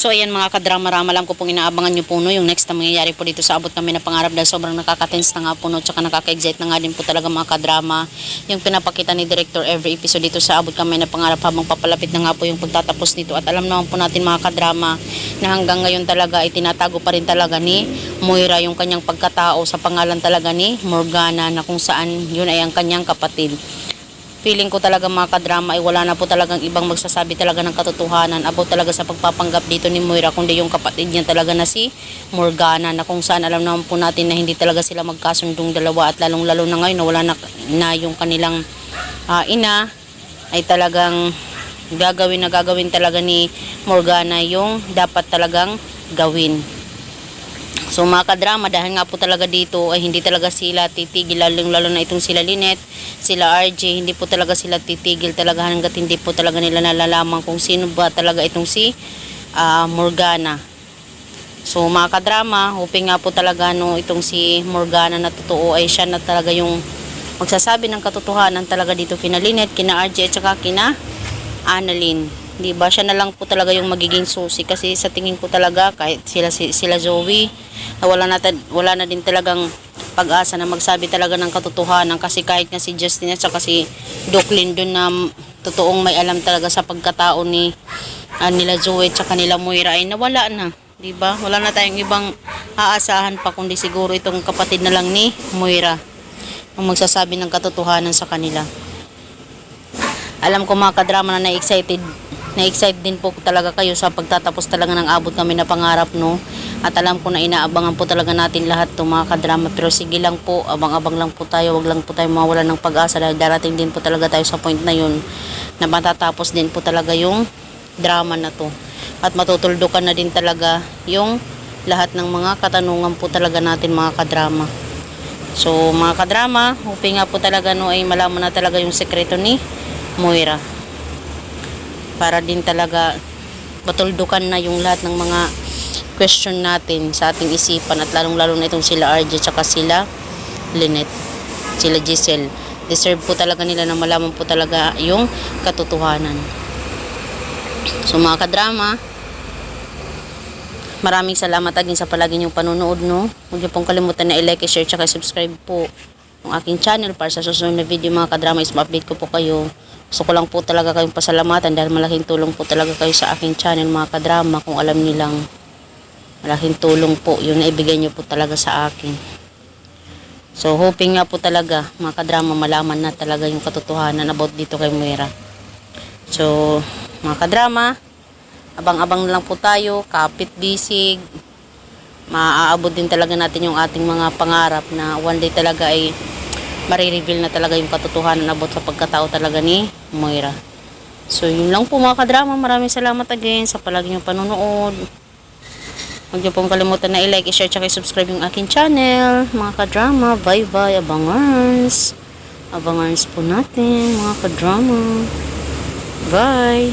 So ayan mga kadrama-rama, alam ko pong inaabangan nyo po no, yung next na mangyayari po dito sa Abot Kami na Pangarap dahil sobrang nakaka-tense na nga po no, tsaka nakaka-excite na nga din po talaga mga kadrama yung pinapakita ni Director every episode dito sa Abot Kami na Pangarap habang papalapit na nga po yung pagtatapos nito. At alam naman po natin mga kadrama na hanggang ngayon talaga ay tinatago pa rin talaga ni Moira yung kanyang pagkatao sa pangalan talaga ni Morgana, na kung saan yun ay ang kanyang kapatid. Feeling ko talaga mga kadrama ay wala na po talagang ibang magsasabi talaga ng katotohanan about talaga sa pagpapanggap dito ni Moira, kundi yung kapatid niya talaga na si Morgana, na kung saan alam naman po natin na hindi talaga sila magkasundong dalawa. At lalong lalo na ngayon na wala na yung kanilang ina, ay talagang gagawin talaga ni Morgana yung dapat talagang gawin. So mga kadrama, dahil nga po talaga dito ay hindi talaga sila titigil, lalo na itong sila Lynette, sila RJ, hindi po talaga sila titigil talaga hanggat hindi po talaga nila nalalaman kung sino ba talaga itong si Morgana. So mga kadrama, hoping nga po talaga no, itong si Morgana na totoo ay siya na talaga yung magsasabi ng katotohanan talaga dito kina Lynette, kina RJ at saka kina Annalyn. Di ba? Siya na lang po talaga yung magiging susi, kasi sa tingin ko talaga kahit sila Zoe, wala na din talagang pag-asa na magsabi talaga ng katotohanan, kasi kahit nga si Justin at saka si Doc Lindon na totoong may alam talaga sa pagkatao ni nila Zoe at saka nila Moira ay nawala na. Di ba? Wala na tayong ibang aasahan pa kundi siguro itong kapatid na lang ni Moira ang magsasabi ng katotohanan sa kanila. Alam ko mga kadrama na na-excite din po talaga kayo sa pagtatapos talaga ng Abot Kami na Pangarap no. At alam ko na inaabangan po talaga natin lahat to mga kadrama, pero sige lang po, abang-abang lang po tayo, wag lang po tayo mawala ng pag-asa dahil darating din po talaga tayo sa point na yun na matatapos din po talaga yung drama na to at matutuldukan na din talaga yung lahat ng mga katanungan po talaga natin mga kadrama. So mga kadrama, hoping nga po talaga no ay malaman na talaga yung sekreto ni Moira para din talaga matuldukan na yung lahat ng mga question natin sa ating isipan, at lalong-lalo na itong sila RJ tsaka sila Lynette, sila Giselle. Deserve po talaga nila na malaman po talaga yung katotohanan. So mga kadrama, maraming salamat agin sa palagi niyong panunood no. Huwag niyo pong kalimutan na i-like, i-share tsaka subscribe po ang aking channel para sa susunod na video mga kadrama is ma-update ko po kayo. Gusto ko lang po talaga kayong pasalamatan dahil malaking tulong po talaga kayo sa aking channel mga kadrama. Kung alam niyo lang, malaking tulong po yung naibigay niyo po talaga sa akin. So hoping nga po talaga mga kadrama malaman na talaga yung katotohanan about dito kay Moira. So mga kadrama, abang-abang lang po tayo, kapit bisig, maaabot din talaga natin yung ating mga pangarap na one day talaga ay marireveal na talaga yung katotohanan about sa pagkatao talaga ni Moira. So yun lang po mga kadrama, maraming salamat again sa palagi niyong panonood. Huwag niyo pong kalimutan na i-like, i-share, tsaka i-subscribe yung aking channel mga kadrama. Bye bye, abangans po natin mga kadrama. Bye.